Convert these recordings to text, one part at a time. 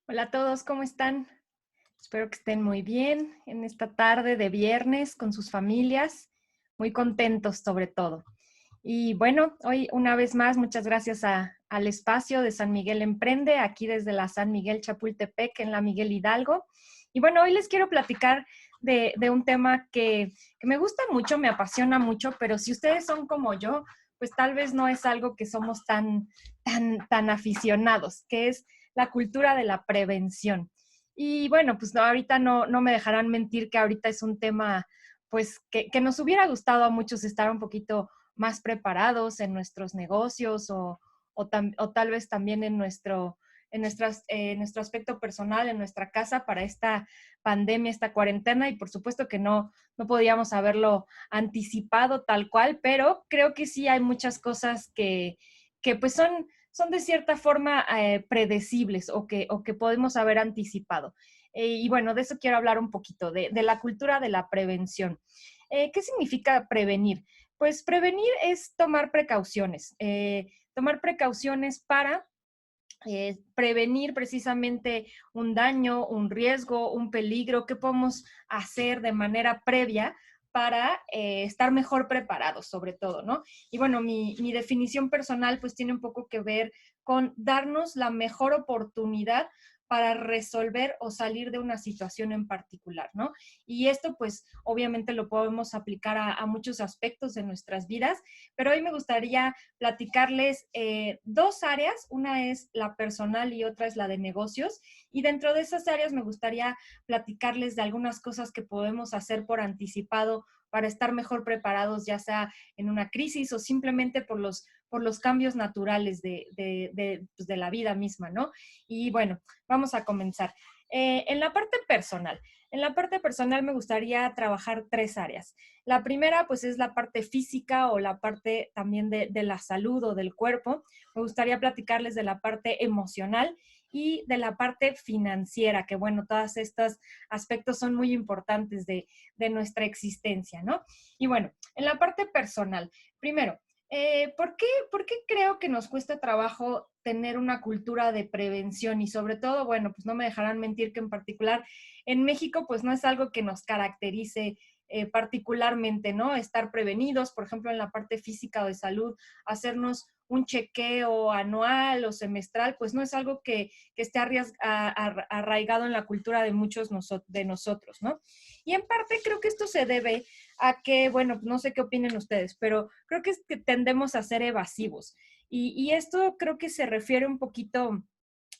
Hola a todos, ¿cómo están? Espero que estén muy bien en esta tarde de viernes con sus familias, muy contentos sobre todo. Y bueno, hoy una vez más, muchas gracias al espacio de San Miguel Emprende, aquí desde la San Miguel Chapultepec, en la Miguel Hidalgo. Y bueno, hoy les quiero platicar de un tema que me gusta mucho, me apasiona mucho, pero si ustedes son como yo, pues tal vez no es algo que somos tan aficionados, que es la cultura de la prevención. Y bueno, pues no, ahorita no me dejarán mentir que ahorita es un tema pues que nos hubiera gustado a muchos estar un poquito más preparados en nuestros negocios o tal vez también en nuestro aspecto personal, en nuestra casa para esta pandemia, esta cuarentena. Y por supuesto que no podíamos haberlo anticipado tal cual, pero creo que sí hay muchas cosas que pues son de cierta forma predecibles o que podemos haber anticipado. Y bueno, de eso quiero hablar un poquito, de la cultura de la prevención. ¿Qué significa prevenir? Pues prevenir es tomar precauciones para prevenir precisamente un daño, un riesgo, un peligro que podemos hacer de manera previa para estar mejor preparados, sobre todo, ¿no? Y bueno, mi definición personal pues tiene un poco que ver con darnos la mejor oportunidad para resolver o salir de una situación en particular, ¿no? Y esto pues obviamente lo podemos aplicar a muchos aspectos de nuestras vidas, pero hoy me gustaría platicarles dos áreas, una es la personal y otra es la de negocios, y dentro de esas áreas me gustaría platicarles de algunas cosas que podemos hacer por anticipado para estar mejor preparados, ya sea en una crisis o simplemente por los cambios naturales pues de la vida misma, ¿no? Y bueno, vamos a comenzar. En la parte personal me gustaría trabajar tres áreas. La primera, pues, es la parte física o la parte también de la salud o del cuerpo. Me gustaría platicarles de la parte emocional y de la parte financiera, que bueno, todos estos aspectos son muy importantes de nuestra existencia, ¿no? Y bueno, en la parte personal, primero, por qué creo que nos cuesta trabajo tener una cultura de prevención? Y sobre todo, bueno, pues no me dejarán mentir que en particular en México, pues no es algo que nos caracterice particularmente, ¿no? Estar prevenidos, por ejemplo, en la parte física o de salud, hacernos un chequeo anual o semestral, pues no es algo que esté arraigado en la cultura de muchos de nosotros, ¿no? Y en parte creo que esto se debe a que, bueno, no sé qué opinen ustedes, pero creo que, es que tendemos a ser evasivos. Y esto creo que se refiere un poquito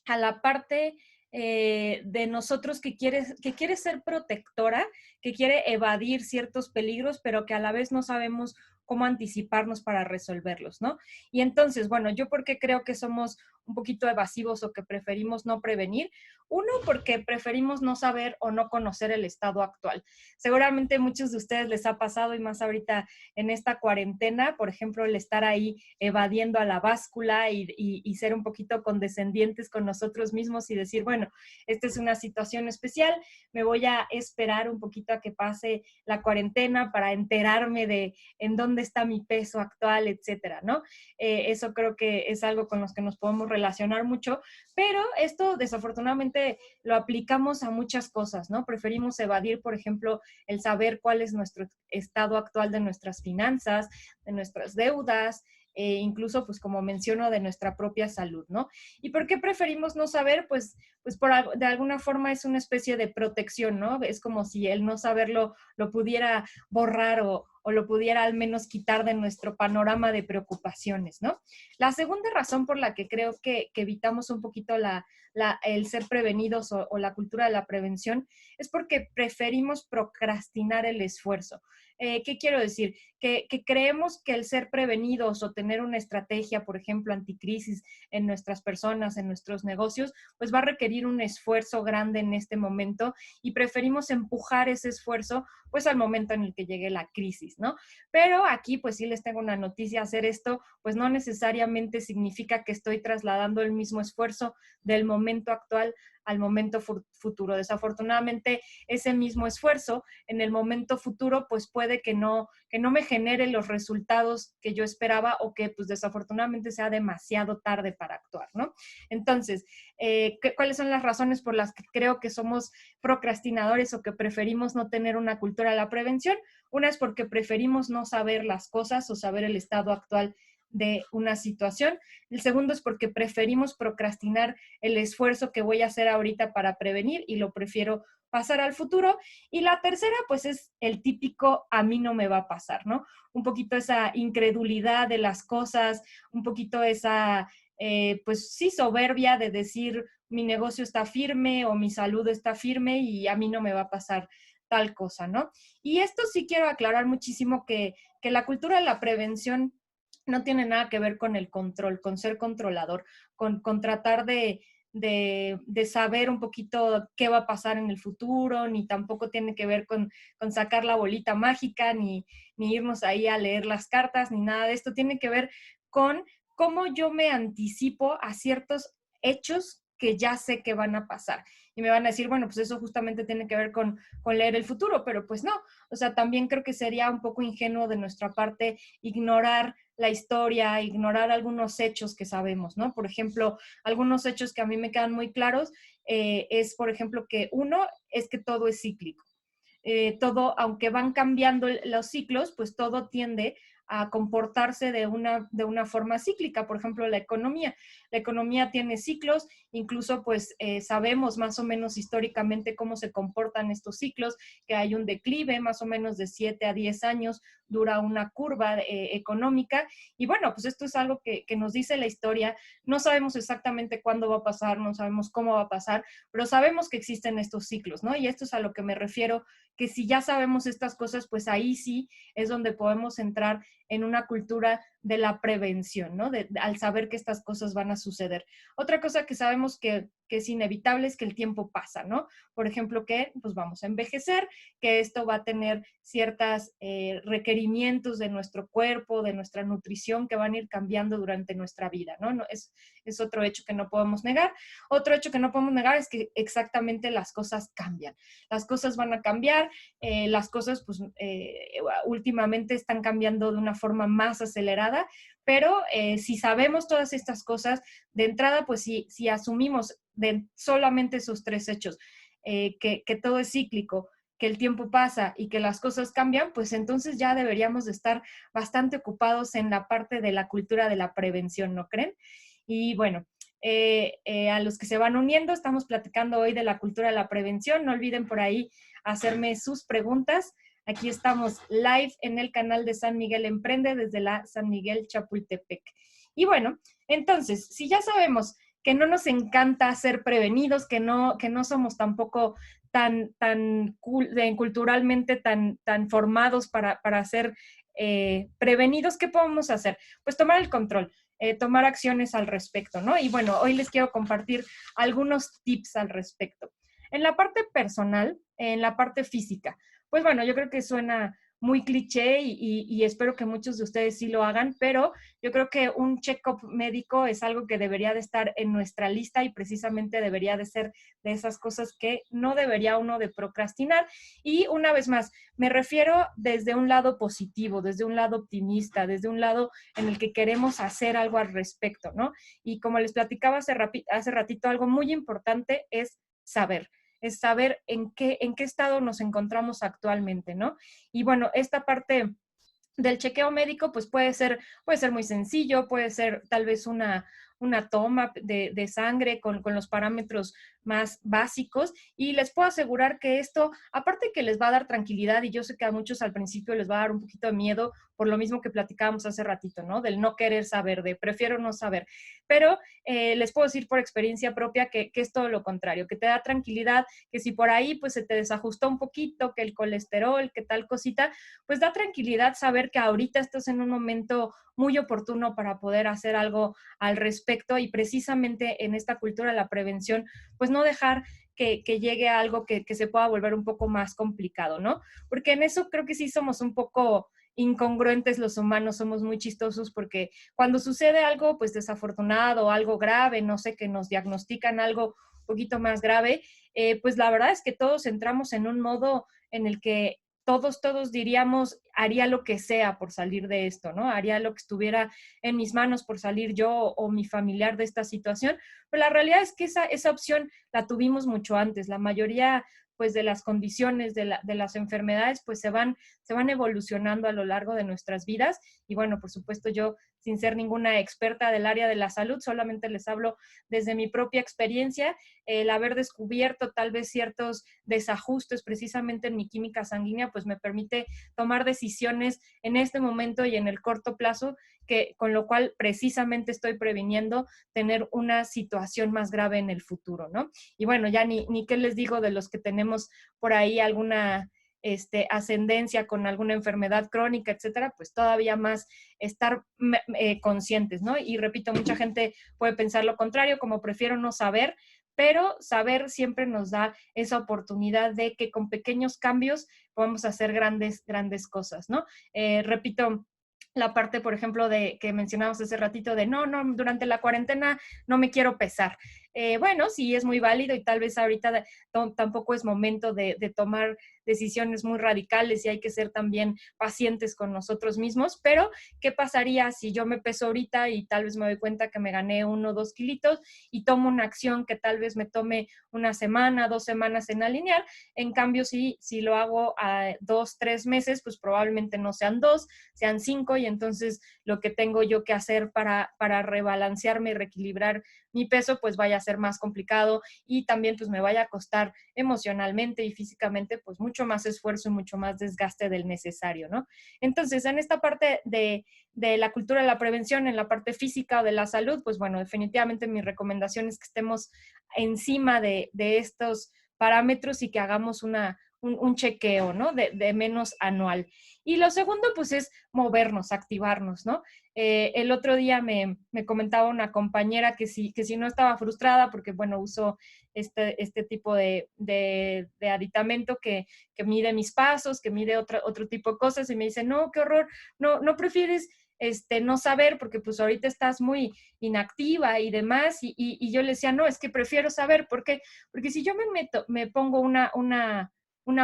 a la parte de nosotros que quiere ser protectora, que quiere evadir ciertos peligros, pero que a la vez no sabemos cómo anticiparnos para resolverlos, ¿no? Y entonces, bueno, yo porque creo que somos un poquito evasivos o que preferimos no prevenir. Uno, porque preferimos no saber o no conocer el estado actual. Seguramente a muchos de ustedes les ha pasado, y más ahorita en esta cuarentena, por ejemplo, el estar ahí evadiendo a la báscula y ser un poquito condescendientes con nosotros mismos y decir, bueno, esta es una situación especial, me voy a esperar un poquito a que pase la cuarentena para enterarme de en dónde está mi peso actual, etcétera, ¿no? Eso creo que es algo con los que nos podemos relacionar mucho, pero esto desafortunadamente lo aplicamos a muchas cosas, ¿no? Preferimos evadir, por ejemplo, el saber cuál es nuestro estado actual de nuestras finanzas, de nuestras deudas, incluso, pues como menciono, de nuestra propia salud, ¿no? ¿Y por qué preferimos no saber? Pues de alguna forma es una especie de protección, ¿no? Es como si el no saberlo lo pudiera borrar o lo pudiera al menos quitar de nuestro panorama de preocupaciones, ¿no? La segunda razón por la que creo que evitamos un poquito el ser prevenidos o la cultura de la prevención es porque preferimos procrastinar el esfuerzo. ¿Qué quiero decir? Que creemos que el ser prevenidos o tener una estrategia, por ejemplo, anticrisis en nuestras personas, en nuestros negocios, pues va a requerir un esfuerzo grande en este momento y preferimos empujar ese esfuerzo pues al momento en el que llegue la crisis, ¿no? Pero aquí pues sí les tengo una noticia, hacer esto pues no necesariamente significa que estoy trasladando el mismo esfuerzo del momento actual al momento futuro. Desafortunadamente, ese mismo esfuerzo en el momento futuro pues puede que no me genere los resultados que yo esperaba o que pues desafortunadamente sea demasiado tarde para actuar, ¿no? Entonces, ¿cuáles son las razones por las que creo que somos procrastinadores o que preferimos no tener una cultura de la prevención? Una es porque preferimos no saber las cosas o saber el estado actual de una situación. El segundo es porque preferimos procrastinar el esfuerzo que voy a hacer ahorita para prevenir y lo prefiero pasar al futuro. Y la tercera, pues es el típico a mí no me va a pasar, ¿no? Un poquito esa incredulidad de las cosas, un poquito esa, pues sí, soberbia de decir mi negocio está firme o mi salud está firme y a mí no me va a pasar tal cosa, ¿no? Y esto sí quiero aclarar muchísimo que la cultura de la prevención no tiene nada que ver con el control, con ser controlador, con tratar de saber un poquito qué va a pasar en el futuro, ni tampoco tiene que ver con sacar la bolita mágica, ni irnos ahí a leer las cartas, ni nada de esto. Tiene que ver con cómo yo me anticipo a ciertos hechos que ya sé que van a pasar. Y me van a decir, bueno, pues eso justamente tiene que ver con leer el futuro, pero pues no. O sea, también creo que sería un poco ingenuo de nuestra parte ignorar la historia, ignorar algunos hechos que sabemos, ¿no? Por ejemplo, algunos hechos que a mí me quedan muy claros es, por ejemplo, que uno es que todo es cíclico. Todo, aunque van cambiando los ciclos, pues todo tiende a comportarse de una forma cíclica. Por ejemplo, la economía. La economía tiene ciclos, incluso pues sabemos más o menos históricamente cómo se comportan estos ciclos, que hay un declive más o menos de 7 a 10 años, dura una curva económica. Y bueno, pues esto es algo que nos dice la historia. No sabemos exactamente cuándo va a pasar, no sabemos cómo va a pasar, pero sabemos que existen estos ciclos, ¿no? Y esto es a lo que me refiero, que si ya sabemos estas cosas, pues ahí sí es donde podemos entrar en una cultura de la prevención, ¿no? Al saber que estas cosas van a suceder. Otra cosa que sabemos que es inevitable es que el tiempo pasa, ¿no? Por ejemplo, que pues vamos a envejecer, que esto va a tener ciertos requerimientos de nuestro cuerpo, de nuestra nutrición, que van a ir cambiando durante nuestra vida, ¿no? Es otro hecho que no podemos negar. Otro hecho que no podemos negar es que exactamente las cosas cambian. Las cosas van a cambiar, las cosas pues últimamente están cambiando de una forma más acelerada, pero si sabemos todas estas cosas, de entrada, pues si asumimos de solamente esos tres hechos, que todo es cíclico, que el tiempo pasa y que las cosas cambian, pues entonces ya deberíamos de estar bastante ocupados en la parte de la cultura de la prevención, ¿no creen? Y bueno, a los que se van uniendo, estamos platicando hoy de la cultura de la prevención. No olviden por ahí hacerme sus preguntas. Aquí estamos live en el canal de San Miguel Emprende desde la San Miguel Chapultepec. Y bueno, entonces, si ya sabemos que no nos encanta ser prevenidos, que no somos tampoco tan culturalmente tan formados para ser prevenidos, ¿qué podemos hacer? Pues tomar el control, tomar acciones al respecto, ¿no? Y bueno, hoy les quiero compartir algunos tips al respecto. En la parte personal, en la parte física, pues bueno, yo creo que suena muy cliché y espero que muchos de ustedes sí lo hagan, pero yo creo que un check-up médico es algo que debería de estar en nuestra lista y precisamente debería de ser de esas cosas que no debería uno de procrastinar. Y una vez más, me refiero desde un lado positivo, desde un lado optimista, desde un lado en el que queremos hacer algo al respecto, ¿no? Y como les platicaba hace ratito, algo muy importante es saber en qué estado nos encontramos actualmente, ¿no? Y bueno, esta parte del chequeo médico, pues puede ser muy sencillo, puede ser tal vez una toma de sangre con los parámetros más básicos y les puedo asegurar que esto, aparte que les va a dar tranquilidad y yo sé que a muchos al principio les va a dar un poquito de miedo por lo mismo que platicábamos hace ratito, ¿no? Del no querer saber, de prefiero no saber, pero les puedo decir por experiencia propia que es todo lo contrario, que te da tranquilidad, que si por ahí pues se te desajustó un poquito, que el colesterol, que tal cosita, pues da tranquilidad saber que ahorita estás en un momento muy oportuno para poder hacer algo al respecto y precisamente en esta cultura de la prevención, pues no dejar que llegue a algo que se pueda volver un poco más complicado, ¿no? Porque en eso creo que sí somos un poco incongruentes los humanos, somos muy chistosos porque cuando sucede algo pues desafortunado, algo grave, no sé, que nos diagnostican algo un poquito más grave, pues la verdad es que todos entramos en un modo en el que todos diríamos, haría lo que sea por salir de esto, ¿no? Haría lo que estuviera en mis manos por salir yo o mi familiar de esta situación, pero la realidad es que esa opción la tuvimos mucho antes. La mayoría pues de las condiciones, de las enfermedades, pues se van evolucionando a lo largo de nuestras vidas. Y bueno, por supuesto, yo, sin ser ninguna experta del área de la salud, solamente les hablo desde mi propia experiencia, el haber descubierto tal vez ciertos desajustes precisamente en mi química sanguínea, pues me permite tomar decisiones en este momento y en el corto plazo, con lo cual precisamente estoy previniendo tener una situación más grave en el futuro, ¿no? Y bueno, ya ni qué les digo de los que tenemos por ahí alguna ascendencia con alguna enfermedad crónica, etcétera, pues todavía más estar conscientes, ¿no? Y repito, mucha gente puede pensar lo contrario, como prefiero no saber, pero saber siempre nos da esa oportunidad de que con pequeños cambios podemos hacer grandes cosas, ¿no? Repito, la parte, por ejemplo, de que mencionamos hace ratito de no, durante la cuarentena no me quiero pesar. Bueno, sí es muy válido y tal vez ahorita tampoco es momento de tomar decisiones muy radicales y hay que ser también pacientes con nosotros mismos, pero ¿qué pasaría si yo me peso ahorita y tal vez me doy cuenta que me gané 1 o 2 kilitos y tomo una acción que tal vez me tome una semana, 2 semanas en alinear? En cambio, si lo hago a 2, 3 meses, pues probablemente no sean 2, sean 5 y entonces lo que tengo yo que hacer para rebalancearme y reequilibrar mi peso, pues vaya a ser más complicado y también pues me vaya a costar emocionalmente y físicamente pues mucho más esfuerzo y mucho más desgaste del necesario, ¿no? Entonces, en esta parte de la cultura de la prevención, en la parte física o de la salud, pues bueno, definitivamente mi recomendación es que estemos encima de estos parámetros y que hagamos un chequeo, ¿no? De menos anual. Y lo segundo, pues es movernos, activarnos, ¿no? El otro día me comentaba una compañera que si no estaba frustrada porque, bueno, uso este tipo de aditamento que mide mis pasos, que mide otro tipo de cosas y me dice, no, qué horror, no prefieres no saber porque pues ahorita estás muy inactiva y demás y yo le decía, no, es que prefiero saber, ¿por qué? Porque si yo me pongo una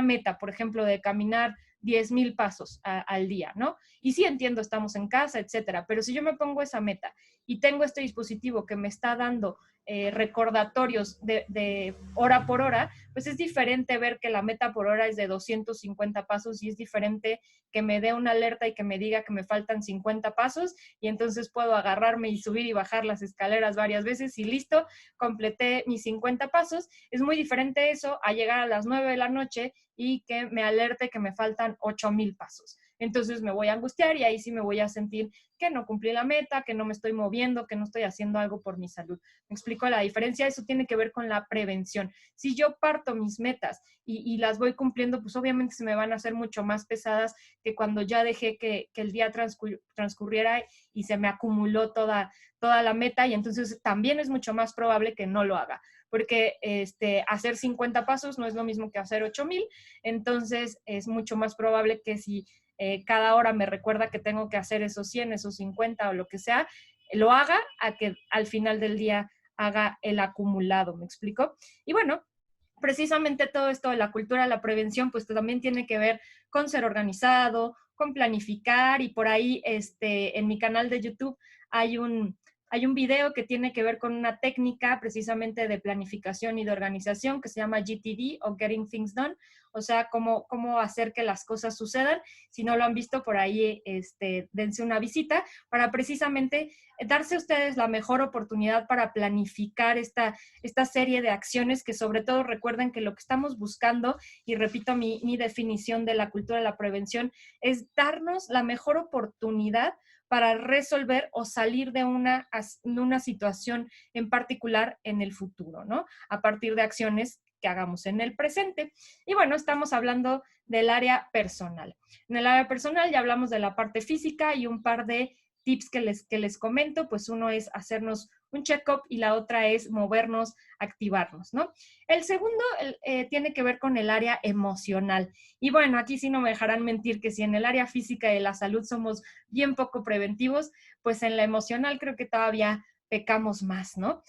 meta, por ejemplo, de caminar 10,000 pasos al día, ¿no? Y sí entiendo, estamos en casa, etcétera, pero si yo me pongo esa meta y tengo este dispositivo que me está dando recordatorios de hora por hora, pues es diferente ver que la meta por hora es de 250 pasos y es diferente que me dé una alerta y que me diga que me faltan 50 pasos y entonces puedo agarrarme y subir y bajar las escaleras varias veces y listo, completé mis 50 pasos. Es muy diferente eso a llegar a las 9 de la noche y que me alerte que me faltan 8,000 pasos. Entonces me voy a angustiar y ahí sí me voy a sentir que no cumplí la meta, que no me estoy moviendo, que no estoy haciendo algo por mi salud. Me explico la diferencia, eso tiene que ver con la prevención. Si yo parto mis metas y las voy cumpliendo, pues obviamente se me van a hacer mucho más pesadas que cuando ya dejé que el día transcurriera y se me acumuló toda la meta y entonces también es mucho más probable que no lo haga porque hacer 50 pasos no es lo mismo que hacer 8,000, entonces es mucho más probable que si cada hora me recuerda que tengo que hacer esos 100, esos 50 o lo que sea, lo haga a que al final del día haga el acumulado, ¿me explico? Y bueno, precisamente todo esto de la cultura de la prevención, pues también tiene que ver con ser organizado, con planificar y por ahí en mi canal de YouTube hay un video que tiene que ver con una técnica precisamente de planificación y de organización que se llama GTD o Getting Things Done, o sea, cómo hacer que las cosas sucedan. Si no lo han visto por ahí, dense una visita para precisamente darse a ustedes la mejor oportunidad para planificar esta serie de acciones que sobre todo recuerden que lo que estamos buscando, y repito mi definición de la cultura de la prevención, es darnos la mejor oportunidad para resolver o salir de una situación en particular en el futuro, ¿no? A partir de acciones que hagamos en el presente. Y bueno, estamos hablando del área personal. En el área personal ya hablamos de la parte física y un par de tips que les comento, pues uno es hacernos un check-up y la otra es movernos, activarnos, ¿no? El segundo tiene que ver con el área emocional. Y bueno, aquí sí no me dejarán mentir que si en el área física y de la salud somos bien poco preventivos, pues en la emocional creo que todavía pecamos más, ¿no?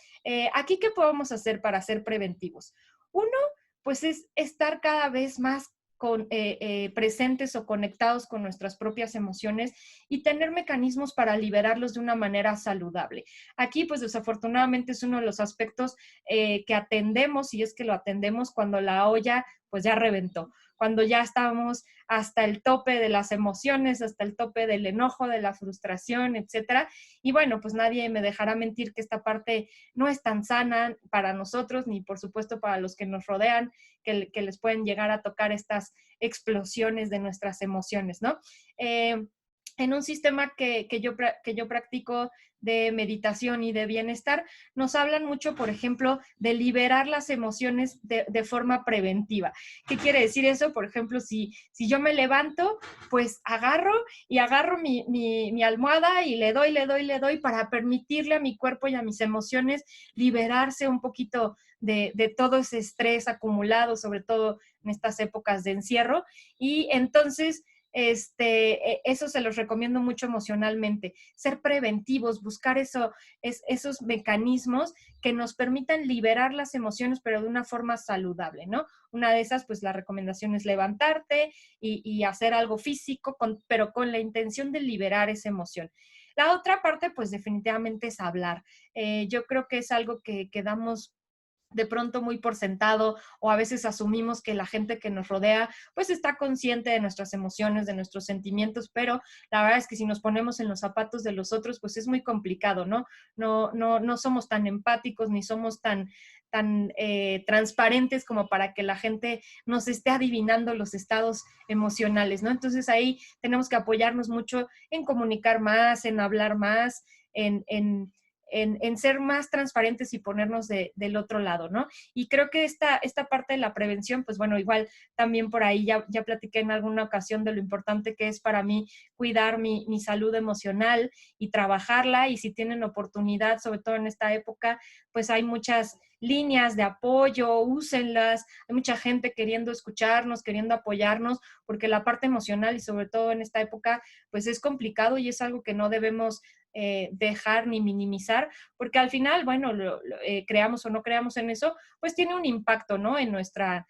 Aquí, ¿qué podemos hacer para ser preventivos? Uno, pues es estar cada vez más presentes o conectados con nuestras propias emociones y tener mecanismos para liberarlos de una manera saludable. Aquí, pues desafortunadamente es uno de los aspectos que atendemos, y es que lo atendemos cuando la olla pues ya reventó, cuando ya estamos hasta el tope de las emociones, hasta el tope del enojo, de la frustración, etcétera. Y bueno, pues nadie me dejará mentir que esta parte no es tan sana para nosotros, ni por supuesto para los que nos rodean, que les pueden llegar a tocar estas explosiones de nuestras emociones, ¿no? En un sistema que yo practico de meditación y de bienestar, nos hablan mucho, por ejemplo, de liberar las emociones de forma preventiva. ¿Qué quiere decir eso? Por ejemplo, si yo me levanto, pues agarro mi almohada y le doy para permitirle a mi cuerpo y a mis emociones liberarse un poquito de todo ese estrés acumulado, sobre todo en estas épocas de encierro. Y entonces eso se los recomiendo mucho emocionalmente, ser preventivos, buscar esos mecanismos que nos permitan liberar las emociones, pero de una forma saludable, ¿no? Una de esas, pues la recomendación es levantarte y hacer algo físico, pero con la intención de liberar esa emoción. La otra parte, pues definitivamente es hablar. Yo creo que es algo que damos de pronto muy por sentado, o a veces asumimos que la gente que nos rodea pues está consciente de nuestras emociones, de nuestros sentimientos, pero la verdad es que si nos ponemos en los zapatos de los otros pues es muy complicado, ¿no? No somos tan empáticos ni somos tan transparentes como para que la gente nos esté adivinando los estados emocionales, ¿no? Entonces ahí tenemos que apoyarnos mucho en comunicar más, en hablar más, en ser más transparentes y ponernos del otro lado, ¿no? Y creo que esta parte de la prevención, pues bueno, igual también por ahí ya platiqué en alguna ocasión de lo importante que es para mí cuidar mi salud emocional y trabajarla, y si tienen oportunidad, sobre todo en esta época, pues hay muchas líneas de apoyo, úsenlas, hay mucha gente queriendo escucharnos, queriendo apoyarnos, porque la parte emocional y sobre todo en esta época, pues es complicado y es algo que no debemos dejar ni minimizar, porque al final, bueno, creamos o no creamos en eso, pues tiene un impacto, ¿no? En nuestra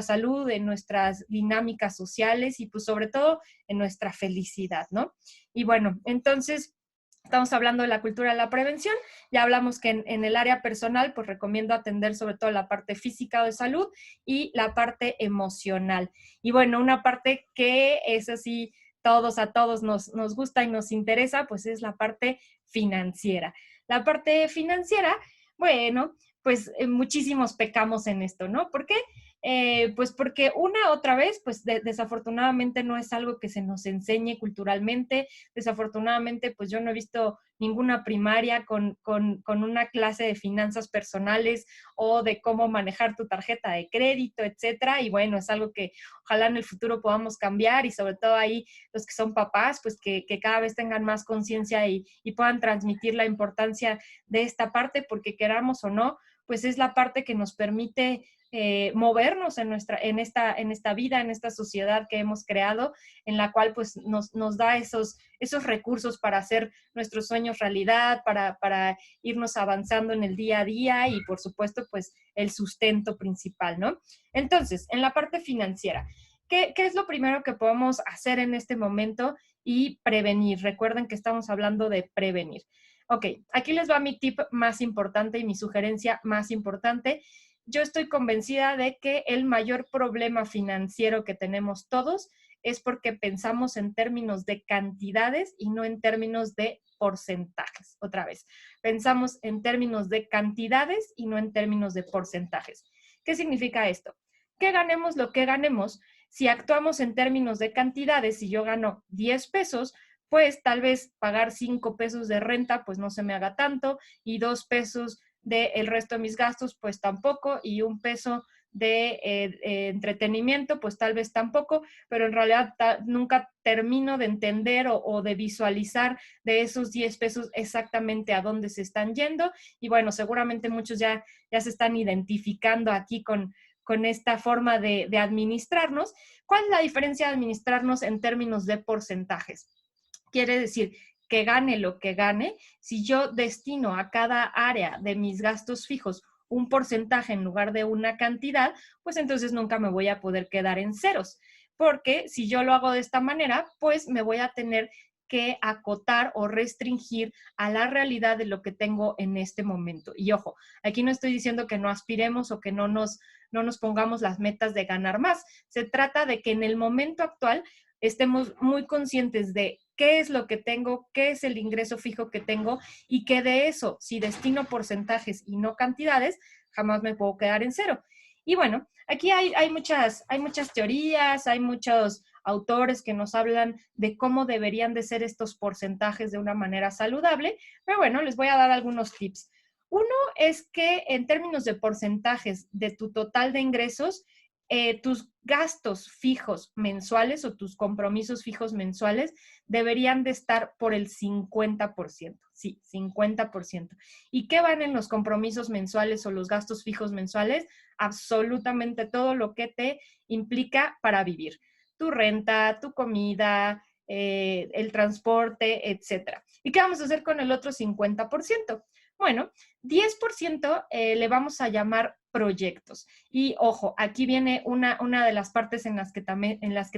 salud, en nuestras dinámicas sociales y pues sobre todo en nuestra felicidad, ¿no? Y bueno, entonces estamos hablando de la cultura de la prevención, ya hablamos que en el área personal, pues recomiendo atender sobre todo la parte física de salud y la parte emocional. Y bueno, una parte que es así, a todos nos gusta y nos interesa, pues es la parte financiera. La parte financiera, bueno, pues muchísimos pecamos en esto, ¿no? ¿Por qué? Pues porque otra vez, pues desafortunadamente no es algo que se nos enseñe culturalmente. Desafortunadamente, pues yo no he visto ninguna primaria con una clase de finanzas personales o de cómo manejar tu tarjeta de crédito, etcétera. Y bueno, es algo que ojalá en el futuro podamos cambiar, y sobre todo ahí los que son papás, pues que cada vez tengan más conciencia y puedan transmitir la importancia de esta parte, porque queramos o no, pues es la parte que nos permite movernos en esta vida, en esta sociedad que hemos creado, en la cual pues nos da esos recursos para hacer nuestros sueños realidad, para irnos avanzando en el día a día y por supuesto pues el sustento principal, ¿no? Entonces, en la parte financiera, ¿qué es lo primero que podemos hacer en este momento y prevenir? Recuerden que estamos hablando de prevenir. Ok, aquí les va mi tip más importante y mi sugerencia más importante. Yo estoy convencida de que el mayor problema financiero que tenemos todos es porque pensamos en términos de cantidades y no en términos de porcentajes. Otra vez, pensamos en términos de cantidades y no en términos de porcentajes. ¿Qué significa esto? Que ganemos lo que ganemos, si actuamos en términos de cantidades, si yo gano 10 pesos, pues tal vez pagar 5 pesos de renta, pues no se me haga tanto, y 2 pesos del resto de mis gastos, pues tampoco, y 1 peso de entretenimiento, pues tal vez tampoco, pero en realidad nunca termino de entender o de visualizar de esos 10 pesos exactamente a dónde se están yendo. Y bueno, seguramente muchos ya se están identificando aquí con esta forma de administrarnos. ¿Cuál es la diferencia de administrarnos en términos de porcentajes? Quiere decir que gane lo que gane, si yo destino a cada área de mis gastos fijos un porcentaje en lugar de una cantidad, pues entonces nunca me voy a poder quedar en ceros. Porque si yo lo hago de esta manera, pues me voy a tener que acotar o restringir a la realidad de lo que tengo en este momento. Y ojo, aquí no estoy diciendo que no aspiremos o que no nos pongamos las metas de ganar más. Se trata de que en el momento actual estemos muy conscientes de qué es lo que tengo, qué es el ingreso fijo que tengo y que de eso, si destino porcentajes y no cantidades, jamás me puedo quedar en cero. Y bueno, aquí hay muchas teorías, hay muchos autores que nos hablan de cómo deberían de ser estos porcentajes de una manera saludable, pero bueno, les voy a dar algunos tips. Uno es que en términos de porcentajes de tu total de ingresos, tus gastos fijos mensuales o tus compromisos fijos mensuales deberían de estar por el 50%. Sí, 50%. ¿Y qué van en los compromisos mensuales o los gastos fijos mensuales? Absolutamente todo lo que te implica para vivir. Tu renta, tu comida, el transporte, etcétera. ¿Y qué vamos a hacer con el otro 50%? Bueno, 10% le vamos a llamar proyectos. Y ojo, aquí viene una de las partes en las que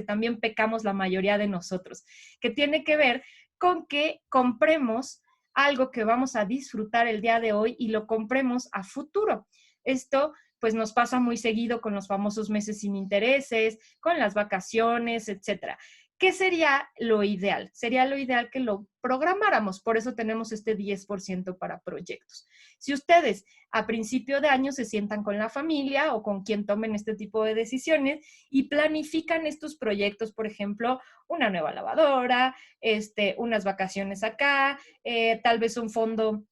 también pecamos la mayoría de nosotros, que tiene que ver con que compremos algo que vamos a disfrutar el día de hoy y lo compremos a futuro. Esto pues nos pasa muy seguido con los famosos meses sin intereses, con las vacaciones, etcétera. ¿Qué sería lo ideal? Sería lo ideal que lo programáramos, por eso tenemos este 10% para proyectos. Si ustedes a principio de año se sientan con la familia o con quien tomen este tipo de decisiones y planifican estos proyectos, por ejemplo, una nueva lavadora, unas vacaciones acá, tal vez un fondo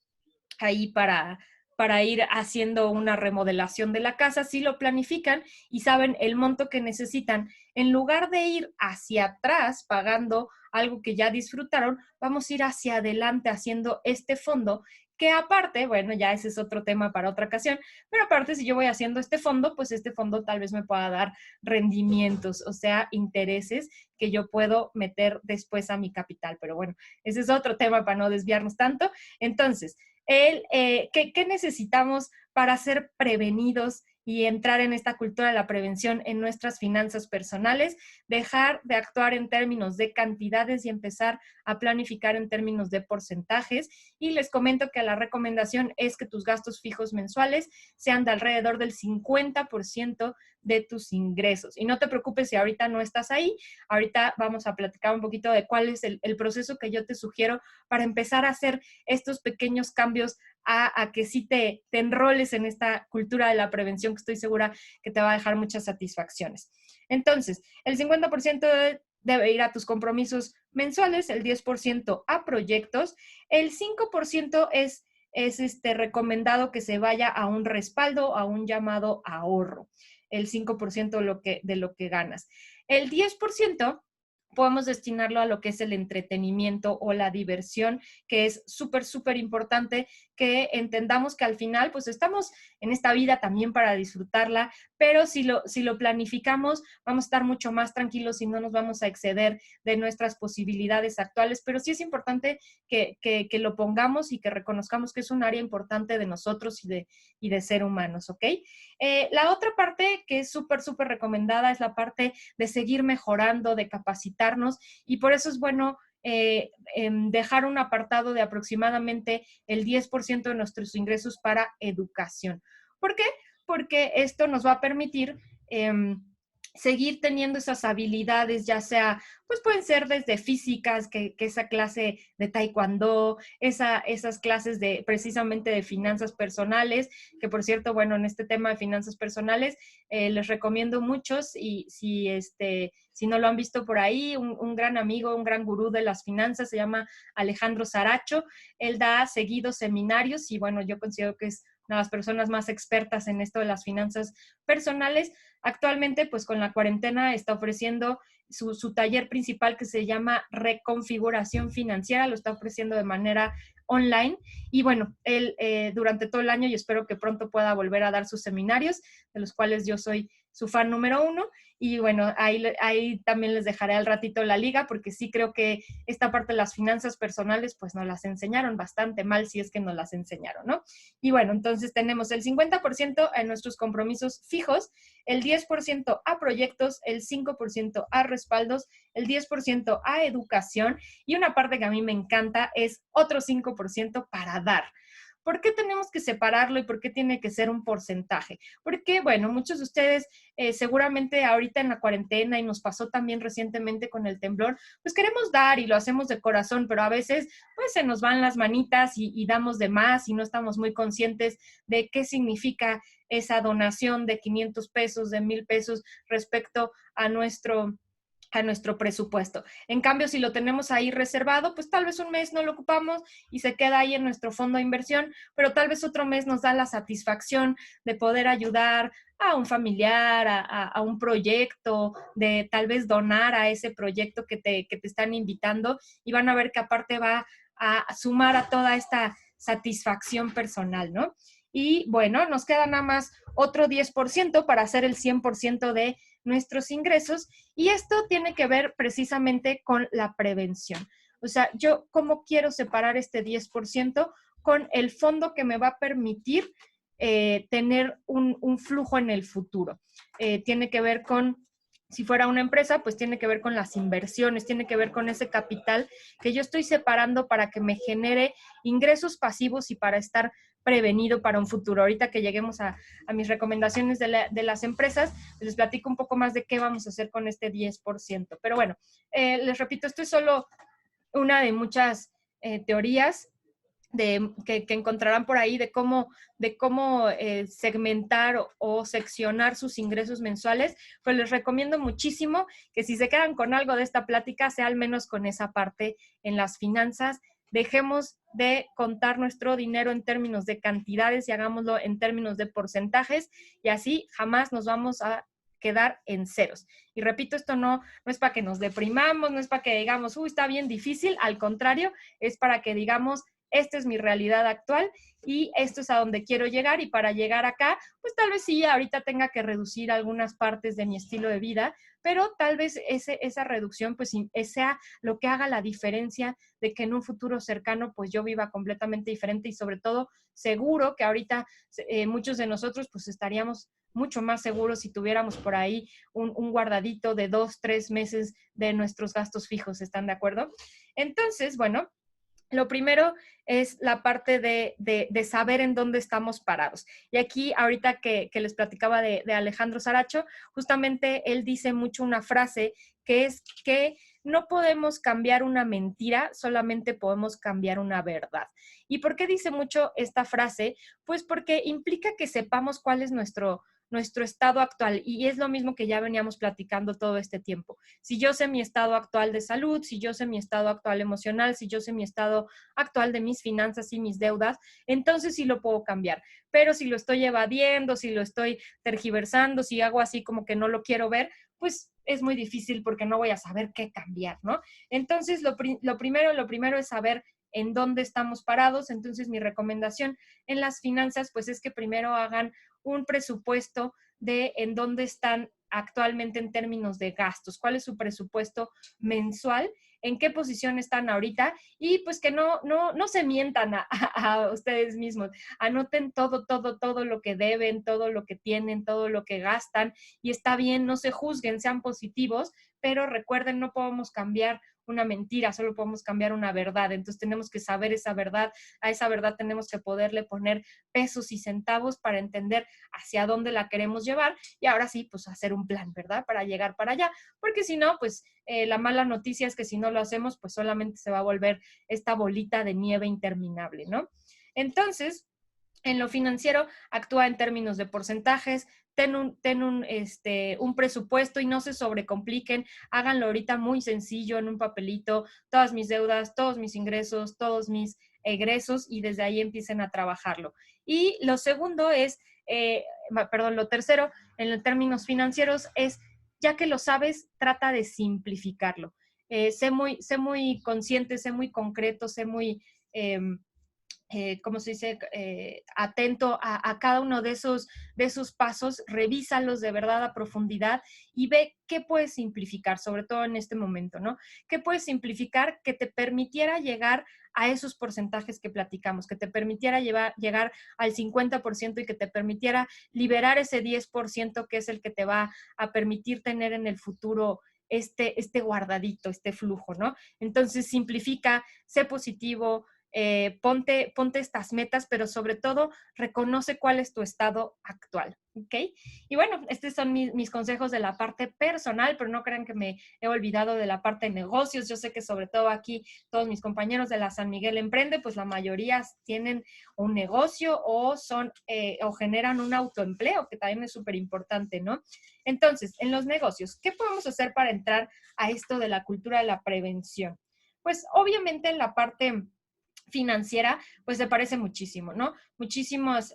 ahí para ir haciendo una remodelación de la casa, si lo planifican y saben el monto que necesitan, en lugar de ir hacia atrás pagando algo que ya disfrutaron, vamos a ir hacia adelante haciendo este fondo que aparte, bueno, ya ese es otro tema para otra ocasión, pero aparte si yo voy haciendo este fondo, pues este fondo tal vez me pueda dar rendimientos, o sea, intereses que yo puedo meter después a mi capital. Pero bueno, ese es otro tema para no desviarnos tanto. Entonces, ¿qué necesitamos para ser prevenidos y entrar en esta cultura de la prevención en nuestras finanzas personales? Dejar de actuar en términos de cantidades y empezar a planificar en términos de porcentajes. Y les comento que la recomendación es que tus gastos fijos mensuales sean de alrededor del 50% de tus ingresos. Y no te preocupes si ahorita no estás ahí. Ahorita vamos a platicar un poquito de cuál es el proceso que yo te sugiero para empezar a hacer estos pequeños cambios a que sí te enroles en esta cultura de la prevención que estoy segura que te va a dejar muchas satisfacciones. Entonces, el 50% debe ir a tus compromisos mensuales, el 10% a proyectos, el 5% es recomendado que se vaya a un respaldo, a un llamado ahorro, el 5% de lo que ganas. El 10% podemos destinarlo a lo que es el entretenimiento o la diversión, que es súper, súper importante que entendamos que al final, pues estamos en esta vida también para disfrutarla, pero si lo planificamos, vamos a estar mucho más tranquilos y no nos vamos a exceder de nuestras posibilidades actuales, pero sí es importante que lo pongamos y que reconozcamos que es un área importante de nosotros y de ser humanos, ¿ok? La otra parte que es súper, súper recomendada es la parte de seguir mejorando, de capacitarnos, y por eso es bueno dejar un apartado de aproximadamente el 10% de nuestros ingresos para educación. ¿Por qué? Porque esto nos va a permitir seguir teniendo esas habilidades, ya sea, pues pueden ser desde físicas, que esa clase de taekwondo, esas clases de precisamente de finanzas personales, que por cierto, bueno, en este tema de finanzas personales, les recomiendo muchos y si no lo han visto por ahí, un gran amigo, un gran gurú de las finanzas, se llama Alejandro Saracho. Él da seguidos seminarios y bueno, yo considero que es una de las personas más expertas en esto de las finanzas personales. Actualmente, pues con la cuarentena está ofreciendo su taller principal que se llama Reconfiguración Financiera, lo está ofreciendo de manera online y bueno, él durante todo el año y espero que pronto pueda volver a dar sus seminarios, de los cuales yo soy su fan número uno. Y bueno, ahí también les dejaré al ratito la liga, porque sí creo que esta parte de las finanzas personales, pues nos las enseñaron bastante mal, si es que nos las enseñaron, ¿no? Y bueno, entonces tenemos el 50% en nuestros compromisos fijos, el 10% a proyectos, el 5% a respaldos, el 10% a educación, y una parte que a mí me encanta es otro 5% para dar. ¿Por qué tenemos que separarlo y por qué tiene que ser un porcentaje? Porque, bueno, muchos de ustedes seguramente ahorita en la cuarentena, y nos pasó también recientemente con el temblor, pues queremos dar y lo hacemos de corazón, pero a veces pues se nos van las manitas y damos de más y no estamos muy conscientes de qué significa esa donación de 500 pesos, de 1,000 pesos respecto a nuestro presupuesto. En cambio, si lo tenemos ahí reservado, pues tal vez un mes no lo ocupamos y se queda ahí en nuestro fondo de inversión, pero tal vez otro mes nos da la satisfacción de poder ayudar a un familiar, a un proyecto, de tal vez donar a ese proyecto que te están invitando, y van a ver que aparte va a sumar a toda esta satisfacción personal, ¿no? Y bueno, nos queda nada más otro 10% para hacer el 100% de nuestros ingresos, y esto tiene que ver precisamente con la prevención. O sea, yo cómo quiero separar este 10% con el fondo que me va a permitir tener un flujo en el futuro. Tiene que ver con, si fuera una empresa, pues tiene que ver con las inversiones, tiene que ver con ese capital que yo estoy separando para que me genere ingresos pasivos y para estar prevenido para un futuro. Ahorita que lleguemos a mis recomendaciones de las empresas, les platico un poco más de qué vamos a hacer con este 10%. Pero bueno, les repito, esto es solo una de muchas teorías que encontrarán por ahí de cómo segmentar o seccionar sus ingresos mensuales. Pues les recomiendo muchísimo que si se quedan con algo de esta plática, sea al menos con esa parte en las finanzas. Dejemos de contar nuestro dinero en términos de cantidades y hagámoslo en términos de porcentajes, y así jamás nos vamos a quedar en ceros. Y repito, esto no es para que nos deprimamos, no es para que digamos, uy, está bien difícil, al contrario, es para que digamos, esta es mi realidad actual y esto es a donde quiero llegar, y para llegar acá, pues tal vez sí, ahorita tenga que reducir algunas partes de mi estilo de vida, pero tal vez esa reducción pues sea lo que haga la diferencia de que en un futuro cercano pues yo viva completamente diferente, y sobre todo seguro que ahorita muchos de nosotros pues estaríamos mucho más seguros si tuviéramos por ahí un guardadito de 2, 3 meses de nuestros gastos fijos. ¿Están de acuerdo? Entonces, bueno, lo primero es la parte de saber en dónde estamos parados. Y aquí, ahorita que les platicaba de Alejandro Saracho, justamente él dice mucho una frase que es que no podemos cambiar una mentira, solamente podemos cambiar una verdad. ¿Y por qué dice mucho esta frase? Pues porque implica que sepamos cuál es nuestro estado actual, y es lo mismo que ya veníamos platicando todo este tiempo. Si yo sé mi estado actual de salud, si yo sé mi estado actual emocional, si yo sé mi estado actual de mis finanzas y mis deudas, entonces sí lo puedo cambiar. Pero si lo estoy evadiendo, si lo estoy tergiversando, si hago así como que no lo quiero ver, pues es muy difícil porque no voy a saber qué cambiar, ¿no? Entonces, lo primero es saber en dónde estamos parados. Entonces, mi recomendación en las finanzas, pues es que primero hagan un presupuesto de en dónde están actualmente en términos de gastos, cuál es su presupuesto mensual, en qué posición están ahorita, y pues que no se mientan a ustedes mismos. Anoten todo lo que deben, todo lo que tienen, todo lo que gastan, y está bien, no se juzguen, sean positivos, pero recuerden, no podemos cambiar una mentira, solo podemos cambiar una verdad. Entonces tenemos que saber esa verdad, a esa verdad tenemos que poderle poner pesos y centavos para entender hacia dónde la queremos llevar, y ahora sí, pues hacer un plan, ¿verdad? Para llegar para allá, porque si no, pues la mala noticia es que si no lo hacemos, pues solamente se va a volver esta bolita de nieve interminable, ¿no? Entonces, en lo financiero, actúa en términos de porcentajes, ten un presupuesto y no se sobrecompliquen, háganlo ahorita muy sencillo en un papelito, todas mis deudas, todos mis ingresos, todos mis egresos, y desde ahí empiecen a trabajarlo. Y lo segundo es, lo tercero, en términos financieros es, ya que lo sabes, trata de simplificarlo. Sé muy consciente, sé muy concreto, sé muy ¿cómo se dice? Atento a cada uno de esos pasos, revísalos de verdad a profundidad y ve qué puedes simplificar, sobre todo en este momento, ¿no? ¿Qué puedes simplificar que te permitiera llegar a esos porcentajes que platicamos, que te permitiera llegar al 50% y que te permitiera liberar ese 10% que es el que te va a permitir tener en el futuro este guardadito, este flujo, ¿no? Entonces, simplifica, sé positivo, ponte estas metas, pero sobre todo reconoce cuál es tu estado actual, ¿ok? Y bueno, estos son mis consejos de la parte personal, pero no crean que me he olvidado de la parte de negocios. Yo sé que sobre todo aquí todos mis compañeros de la San Miguel Emprende, pues la mayoría tienen un negocio o o generan un autoempleo, que también es súper importante, ¿no? Entonces, en los negocios, ¿qué podemos hacer para entrar a esto de la cultura de la prevención? Pues obviamente en la parte financiera, pues se parece muchísimo, ¿no? Muchísimos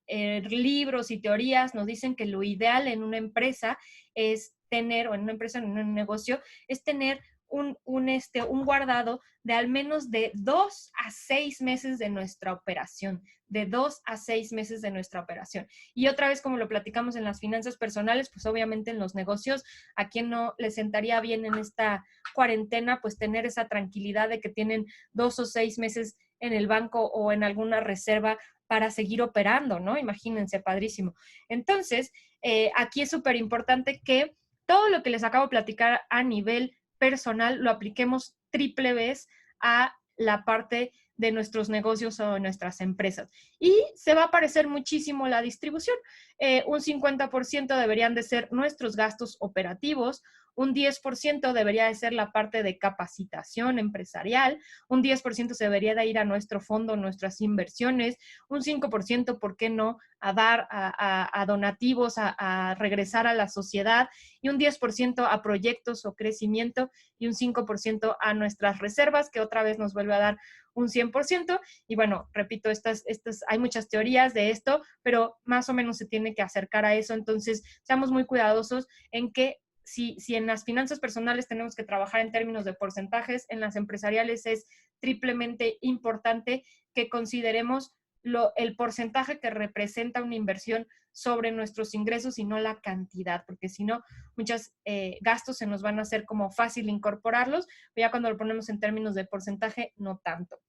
libros y teorías nos dicen que lo ideal en una empresa es tener, o en una empresa, en un negocio, es tener un guardado de al menos de 2 a 6 meses de nuestra operación, de 2 a 6 meses de nuestra operación. Y otra vez, como lo platicamos en las finanzas personales, pues obviamente en los negocios, ¿a quién no le sentaría bien en esta cuarentena, pues tener esa tranquilidad de que tienen 2 o 6 meses en el banco o en alguna reserva para seguir operando, ¿no? Imagínense, padrísimo. Entonces, aquí es súper importante que todo lo que les acabo de platicar a nivel personal lo apliquemos triple vez a la parte de nuestros negocios o de nuestras empresas. Y se va a parecer muchísimo la distribución. Un 50% deberían de ser nuestros gastos operativos, un 10% debería de ser la parte de capacitación empresarial, un 10% se debería de ir a nuestro fondo, nuestras inversiones, un 5%, ¿por qué no?, a dar a donativos, a regresar a la sociedad, y un 10% a proyectos o crecimiento, y un 5% a nuestras reservas, que otra vez nos vuelve a dar un 100%. Y bueno, repito, hay muchas teorías de esto, pero más o menos se tiene que acercar a eso. Entonces, seamos muy cuidadosos en que si en las finanzas personales tenemos que trabajar en términos de porcentajes, en las empresariales es triplemente importante que consideremos el porcentaje que representa una inversión sobre nuestros ingresos y no la cantidad, porque si no, muchos gastos se nos van a hacer como fácil incorporarlos, pero ya cuando lo ponemos en términos de porcentaje, no tanto.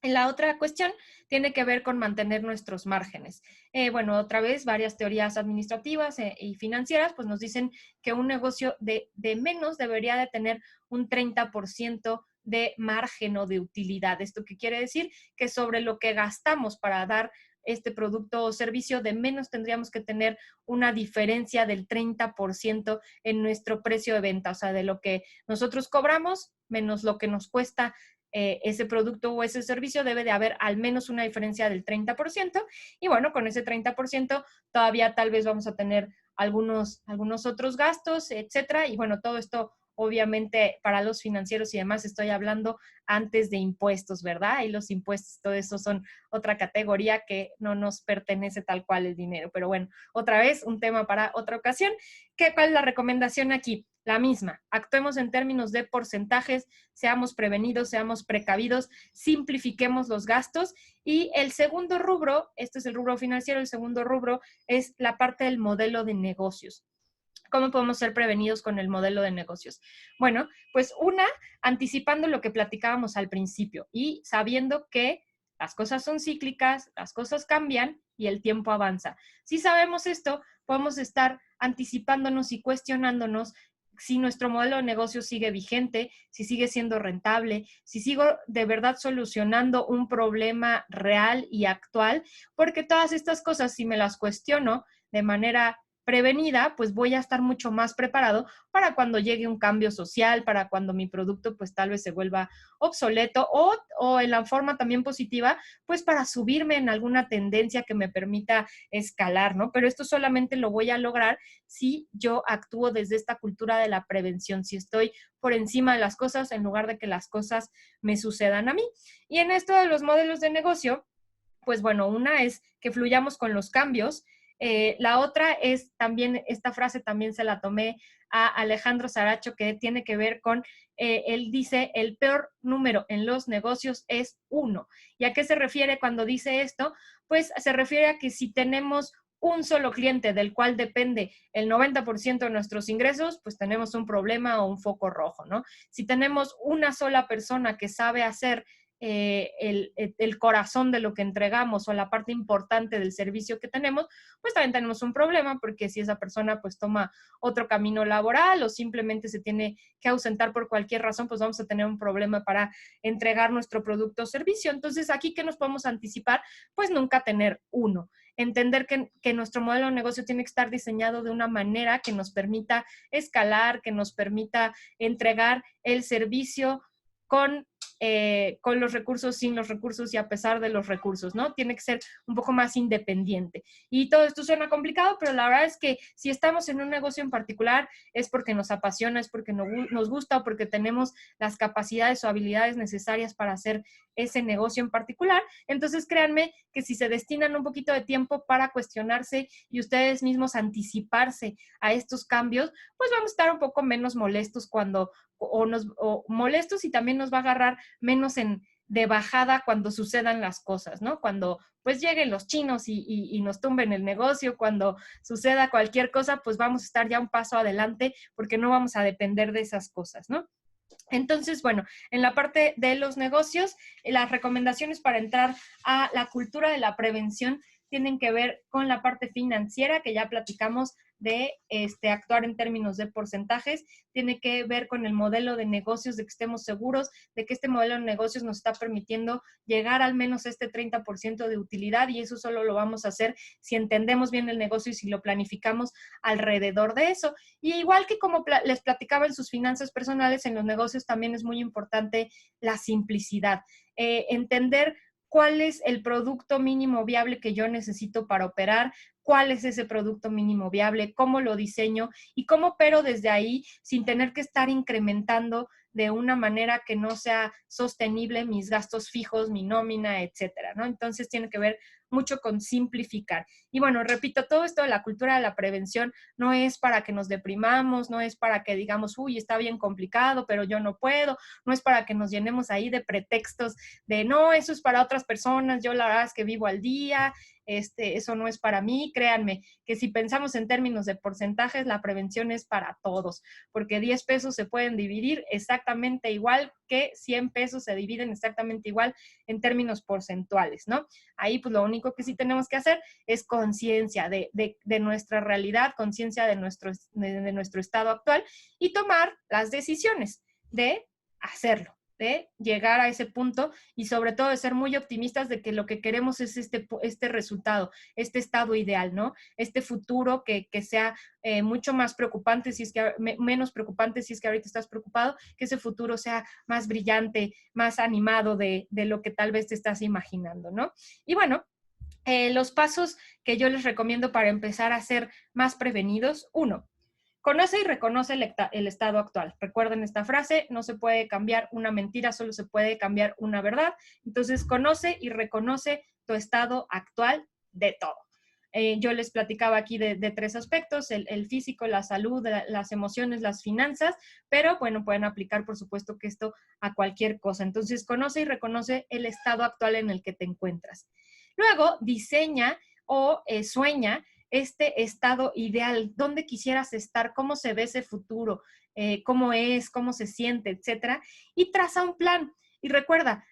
La otra cuestión tiene que ver con mantener nuestros márgenes. Bueno, otra vez, varias teorías administrativas y financieras pues nos dicen que un negocio de menos debería de tener un 30% de margen o de utilidad. ¿Esto qué quiere decir? Que sobre lo que gastamos para dar este producto o servicio, de menos tendríamos que tener una diferencia del 30% en nuestro precio de venta, o sea, de lo que nosotros cobramos menos lo que nos cuesta ese producto o ese servicio, debe de haber al menos una diferencia del 30%. Y bueno, con ese 30% todavía tal vez vamos a tener algunos otros gastos, etcétera. Y bueno, todo esto obviamente para los financieros y demás estoy hablando antes de impuestos, ¿verdad? Y los impuestos, todo eso son otra categoría que no nos pertenece tal cual el dinero. Pero bueno, otra vez, un tema para otra ocasión. ¿Cuál es la recomendación aquí? La misma, actuemos en términos de porcentajes, seamos prevenidos, seamos precavidos, simplifiquemos los gastos. Y el segundo rubro, este es el rubro financiero, el segundo rubro es la parte del modelo de negocios. ¿Cómo podemos ser prevenidos con el modelo de negocios? Bueno, pues anticipando lo que platicábamos al principio y sabiendo que las cosas son cíclicas, las cosas cambian y el tiempo avanza. Si sabemos esto, podemos estar anticipándonos y cuestionándonos si nuestro modelo de negocio sigue vigente, si sigue siendo rentable, si sigo de verdad solucionando un problema real y actual, porque todas estas cosas, si me las cuestiono de manera prevenida, pues voy a estar mucho más preparado para cuando llegue un cambio social, para cuando mi producto pues tal vez se vuelva obsoleto o en la forma también positiva, pues para subirme en alguna tendencia que me permita escalar, ¿no? Pero esto solamente lo voy a lograr si yo actúo desde esta cultura de la prevención, si estoy por encima de las cosas en lugar de que las cosas me sucedan a mí. Y en esto de los modelos de negocio, pues bueno, una es que fluyamos con los cambios. La otra es también, esta frase también se la tomé a Alejandro Saracho, que tiene que ver con, él dice, el peor número en los negocios es 1. ¿Y a qué se refiere cuando dice esto? Pues se refiere a que si tenemos un solo cliente del cual depende el 90% de nuestros ingresos, pues tenemos un problema o un foco rojo, ¿no? Si tenemos una sola persona que sabe hacer el corazón de lo que entregamos o la parte importante del servicio que tenemos, pues también tenemos un problema, porque si esa persona pues toma otro camino laboral o simplemente se tiene que ausentar por cualquier razón, pues vamos a tener un problema para entregar nuestro producto o servicio. Entonces, aquí, ¿qué nos podemos anticipar? Pues nunca tener uno. Entender que nuestro modelo de negocio tiene que estar diseñado de una manera que nos permita escalar, que nos permita entregar el servicio con los recursos, sin los recursos y a pesar de los recursos, ¿no? Tiene que ser un poco más independiente. Y todo esto suena complicado, pero la verdad es que si estamos en un negocio en particular es porque nos apasiona, es porque nos gusta o porque tenemos las capacidades o habilidades necesarias para hacer ese negocio en particular. Entonces, créanme que si se destinan un poquito de tiempo para cuestionarse y ustedes mismos anticiparse a estos cambios, pues vamos a estar un poco menos molestos o molestos, y también nos va a agarrar menos de bajada cuando sucedan las cosas, ¿no? Cuando pues lleguen los chinos y nos tumben el negocio, cuando suceda cualquier cosa, pues vamos a estar ya un paso adelante porque no vamos a depender de esas cosas, ¿no? Entonces, bueno, en la parte de los negocios, las recomendaciones para entrar a la cultura de la prevención tienen que ver con la parte financiera, que ya platicamos de actuar en términos de porcentajes, tiene que ver con el modelo de negocios, de que estemos seguros de que este modelo de negocios nos está permitiendo llegar al menos a este 30% de utilidad, y eso solo lo vamos a hacer si entendemos bien el negocio y si lo planificamos alrededor de eso. Y igual que como les platicaba en sus finanzas personales, en los negocios también es muy importante la simplicidad. Entender cuál es el producto mínimo viable que yo necesito para operar, cuál es ese producto mínimo viable, cómo lo diseño y cómo opero desde ahí sin tener que estar incrementando de una manera que no sea sostenible mis gastos fijos, mi nómina, etcétera, ¿no? Entonces tiene que ver mucho con simplificar. Y bueno, repito, todo esto de la cultura de la prevención no es para que nos deprimamos, no es para que digamos, uy, está bien complicado, pero yo no puedo, no es para que nos llenemos ahí de pretextos de no, eso es para otras personas, yo la verdad es que vivo al día, eso no es para mí. Créanme que si pensamos en términos de porcentajes, la prevención es para todos, porque 10 pesos se pueden dividir exactamente igual que 100 pesos se dividen exactamente igual en términos porcentuales, ¿no? Ahí pues lo único que sí tenemos que hacer es conciencia de nuestra realidad, conciencia de nuestro estado actual y tomar las decisiones de hacerlo, de llegar a ese punto y sobre todo de ser muy optimistas de que lo que queremos es este resultado, este estado ideal, ¿no? Este futuro que sea mucho más preocupante, si es que menos preocupante si es que ahorita estás preocupado, que ese futuro sea más brillante, más animado de lo que tal vez te estás imaginando, ¿no? Y bueno, los pasos que yo les recomiendo para empezar a ser más prevenidos: 1, conoce y reconoce el estado actual. Recuerden esta frase: no se puede cambiar una mentira, solo se puede cambiar una verdad. Entonces, conoce y reconoce tu estado actual de todo. Yo les platicaba aquí de 3 aspectos: el físico, la salud, las emociones, las finanzas, pero bueno, pueden aplicar, por supuesto, que esto a cualquier cosa. Entonces, conoce y reconoce el estado actual en el que te encuentras. Luego, diseña o sueña este estado ideal, dónde quisieras estar, cómo se ve ese futuro, cómo es, cómo se siente, etcétera, y traza un plan. Y recuerda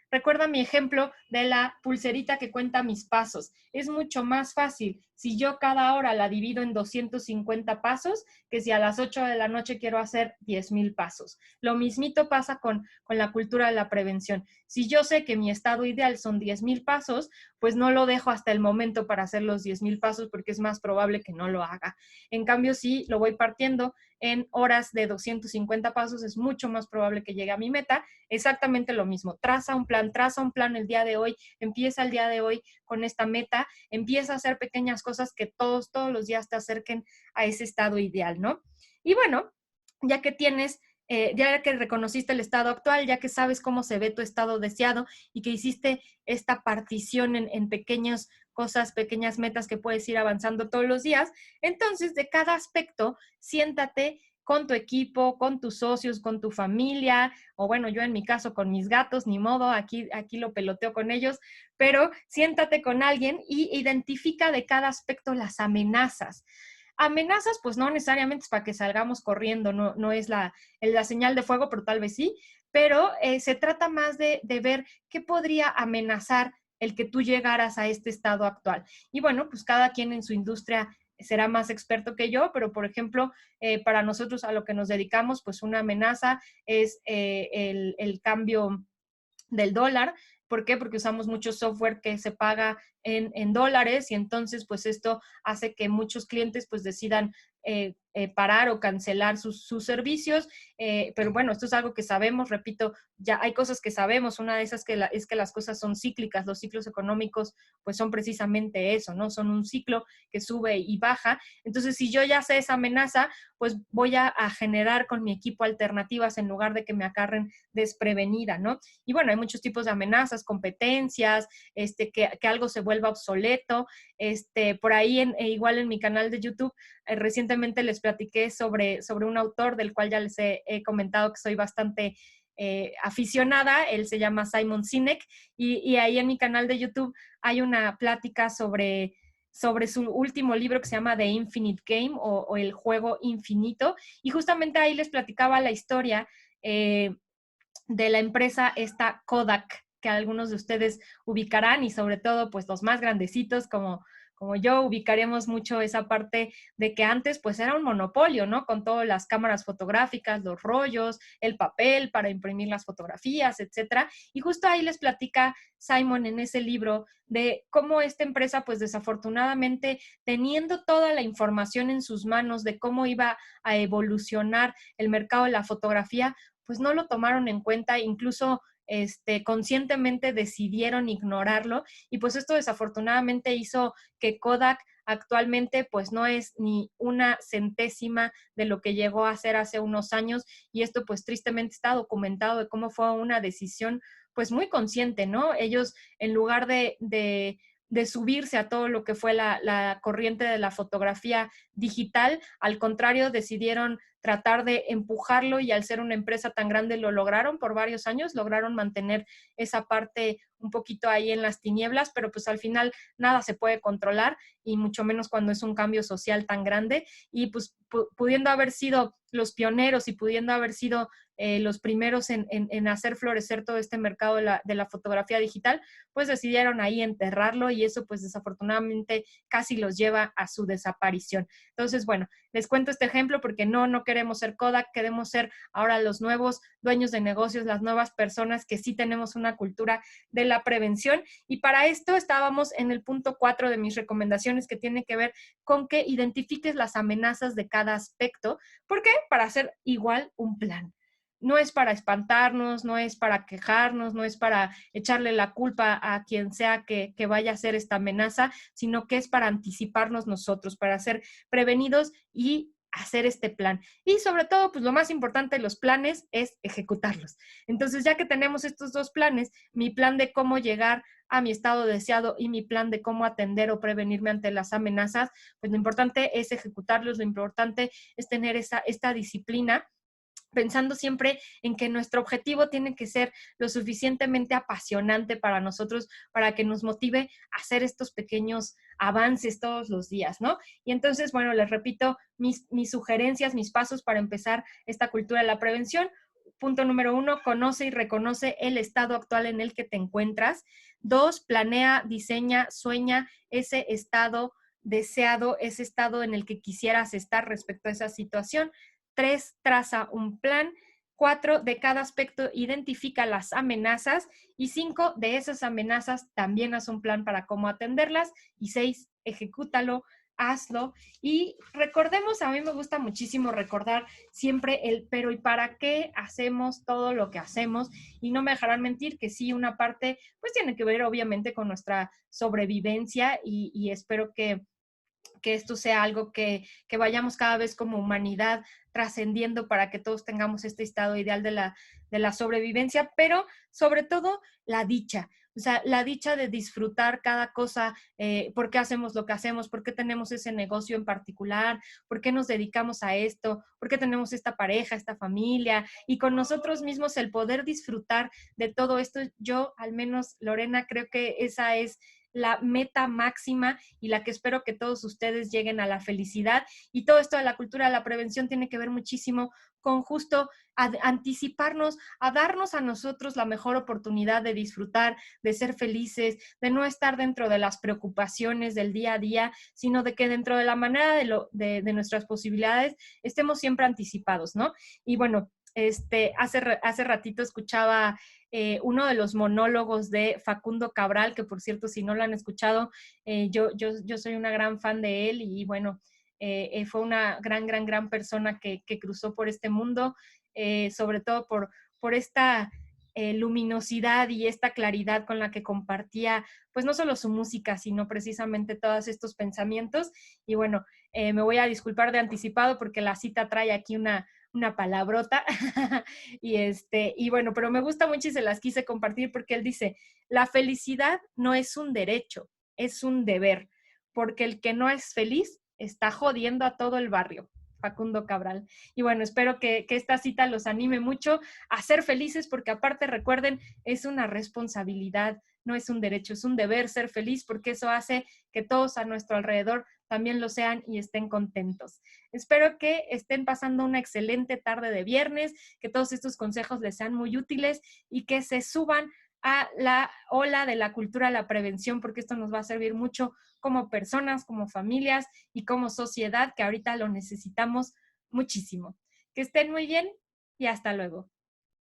mi ejemplo de la pulserita que cuenta mis pasos. Es mucho más fácil si yo cada hora la divido en 250 pasos que si a las 8 de la noche quiero hacer 10,000 pasos. Lo mismito pasa con la cultura de la prevención. Si yo sé que mi estado ideal son 10,000 pasos, pues no lo dejo hasta el momento para hacer los 10,000 pasos porque es más probable que no lo haga. En cambio, si lo voy partiendo en horas de 250 pasos, es mucho más probable que llegue a mi meta. Exactamente lo mismo. Traza un plan el día de hoy, empieza el día de hoy con esta meta, empieza a hacer pequeñas cosas que todos los días te acerquen a ese estado ideal, ¿no? Y bueno, ya que ya que reconociste el estado actual, ya que sabes cómo se ve tu estado deseado y que hiciste esta partición en pequeños cosas, pequeñas metas que puedes ir avanzando todos los días. Entonces, de cada aspecto, siéntate con tu equipo, con tus socios, con tu familia, o bueno, yo en mi caso con mis gatos, ni modo, aquí lo peloteo con ellos, pero siéntate con alguien y identifica de cada aspecto las amenazas. Amenazas, pues no necesariamente es para que salgamos corriendo, no es la señal de fuego, pero tal vez sí, pero se trata más de ver qué podría amenazar el que tú llegaras a este estado actual. Y bueno, pues cada quien en su industria será más experto que yo, pero por ejemplo, para nosotros a lo que nos dedicamos, pues una amenaza es el cambio del dólar. ¿Por qué? Porque usamos mucho software que se paga en dólares y entonces pues esto hace que muchos clientes pues decidan parar o cancelar sus servicios, pero bueno, esto es algo que sabemos, repito, ya hay cosas que sabemos, una de esas es que las cosas son cíclicas, los ciclos económicos pues son precisamente eso, ¿no? Son un ciclo que sube y baja, entonces si yo ya sé esa amenaza, pues voy a generar con mi equipo alternativas en lugar de que me agarren desprevenida, ¿no? Y bueno, hay muchos tipos de amenazas, competencias, que algo se vuelva obsoleto, por ahí igual en mi canal de YouTube, recientemente les platiqué sobre un autor del cual ya les he comentado que soy bastante aficionada, él se llama Simon Sinek, y ahí en mi canal de YouTube hay una plática sobre su último libro que se llama The Infinite Game o El Juego Infinito, y justamente ahí les platicaba la historia de la empresa esta Kodak, que algunos de ustedes ubicarán y sobre todo pues los más grandecitos como yo ubicaremos mucho esa parte de que antes pues era un monopolio, ¿no? Con todas las cámaras fotográficas, los rollos, el papel para imprimir las fotografías, etcétera. Y justo ahí les platica Simon en ese libro de cómo esta empresa pues desafortunadamente teniendo toda la información en sus manos de cómo iba a evolucionar el mercado de la fotografía, pues no lo tomaron en cuenta, incluso conscientemente decidieron ignorarlo y pues esto desafortunadamente hizo que Kodak actualmente pues no es ni una centésima de lo que llegó a ser hace unos años y esto pues tristemente está documentado de cómo fue una decisión pues muy consciente, ¿no? Ellos en lugar de subirse a todo lo que fue la corriente de la fotografía digital, al contrario, decidieron tratar de empujarlo y al ser una empresa tan grande lo lograron por varios años, lograron mantener esa parte un poquito ahí en las tinieblas, pero pues al final nada se puede controlar y mucho menos cuando es un cambio social tan grande y pues pudiendo haber sido los pioneros y pudiendo haber sido los primeros en hacer florecer todo este mercado de la fotografía digital, pues decidieron ahí enterrarlo y eso pues desafortunadamente casi los lleva a su desaparición. Entonces, bueno, les cuento este ejemplo porque no queremos ser Kodak, queremos ser ahora los nuevos dueños de negocios, las nuevas personas que sí tenemos una cultura de la prevención y para esto estábamos en el punto 4 de mis recomendaciones que tiene que ver con que identifiques las amenazas de cada aspecto. ¿Por qué? Para hacer igual un plan. No es para espantarnos, no es para quejarnos, no es para echarle la culpa a quien sea que vaya a hacer esta amenaza, sino que es para anticiparnos nosotros, para ser prevenidos y hacer este plan. Y sobre todo, pues lo más importante de los planes es ejecutarlos. Entonces, ya que tenemos estos dos planes, mi plan de cómo llegar a mi estado deseado y mi plan de cómo atender o prevenirme ante las amenazas, pues lo importante es ejecutarlos, lo importante es tener esta disciplina pensando siempre en que nuestro objetivo tiene que ser lo suficientemente apasionante para nosotros, para que nos motive a hacer estos pequeños avances todos los días, ¿no? Y entonces, bueno, les repito mis sugerencias, mis pasos para empezar esta cultura de la prevención. Punto número 1, conoce y reconoce el estado actual en el que te encuentras. 2, planea, diseña, sueña ese estado deseado, ese estado en el que quisieras estar respecto a esa situación. 3, traza un plan. 4, de cada aspecto identifica las amenazas. Y 5, de esas amenazas también haz un plan para cómo atenderlas. Y 6, ejecútalo, hazlo. Y recordemos, a mí me gusta muchísimo recordar siempre el pero y para qué hacemos todo lo que hacemos. Y no me dejarán mentir que sí, una parte pues tiene que ver obviamente con nuestra sobrevivencia y espero que esto sea algo que vayamos cada vez como humanidad trascendiendo para que todos tengamos este estado ideal de la sobrevivencia, pero sobre todo la dicha. O sea, la dicha de disfrutar cada cosa, por qué hacemos lo que hacemos, por qué tenemos ese negocio en particular, por qué nos dedicamos a esto, por qué tenemos esta pareja, esta familia, y con nosotros mismos el poder disfrutar de todo esto. Yo, al menos, Lorena, creo que esa es la meta máxima y la que espero que todos ustedes lleguen a la felicidad. Y todo esto de la cultura de la prevención tiene que ver muchísimo con justo anticiparnos, a darnos a nosotros la mejor oportunidad de disfrutar, de ser felices, de no estar dentro de las preocupaciones del día a día, sino de que dentro de la manera de nuestras posibilidades estemos siempre anticipados, ¿no? Y bueno, hace ratito escuchaba uno de los monólogos de Facundo Cabral, que por cierto, si no lo han escuchado, yo soy una gran fan de él y bueno, fue una gran persona que cruzó por este mundo, sobre todo por esta luminosidad y esta claridad con la que compartía, pues no solo su música, sino precisamente todos estos pensamientos. Y bueno, me voy a disculpar de anticipado porque la cita trae aquí una palabrota. y bueno, pero me gusta mucho y se las quise compartir porque él dice, la felicidad no es un derecho, es un deber, porque el que no es feliz está jodiendo a todo el barrio. Facundo Cabral. Y bueno, espero que esta cita los anime mucho a ser felices, porque aparte recuerden, es una responsabilidad, no es un derecho, es un deber ser feliz, porque eso hace que todos a nuestro alrededor también lo sean y estén contentos. Espero que estén pasando una excelente tarde de viernes, que todos estos consejos les sean muy útiles y que se suban a la ola de la cultura de la prevención, porque esto nos va a servir mucho como personas, como familias y como sociedad, que ahorita lo necesitamos muchísimo. Que estén muy bien y hasta luego.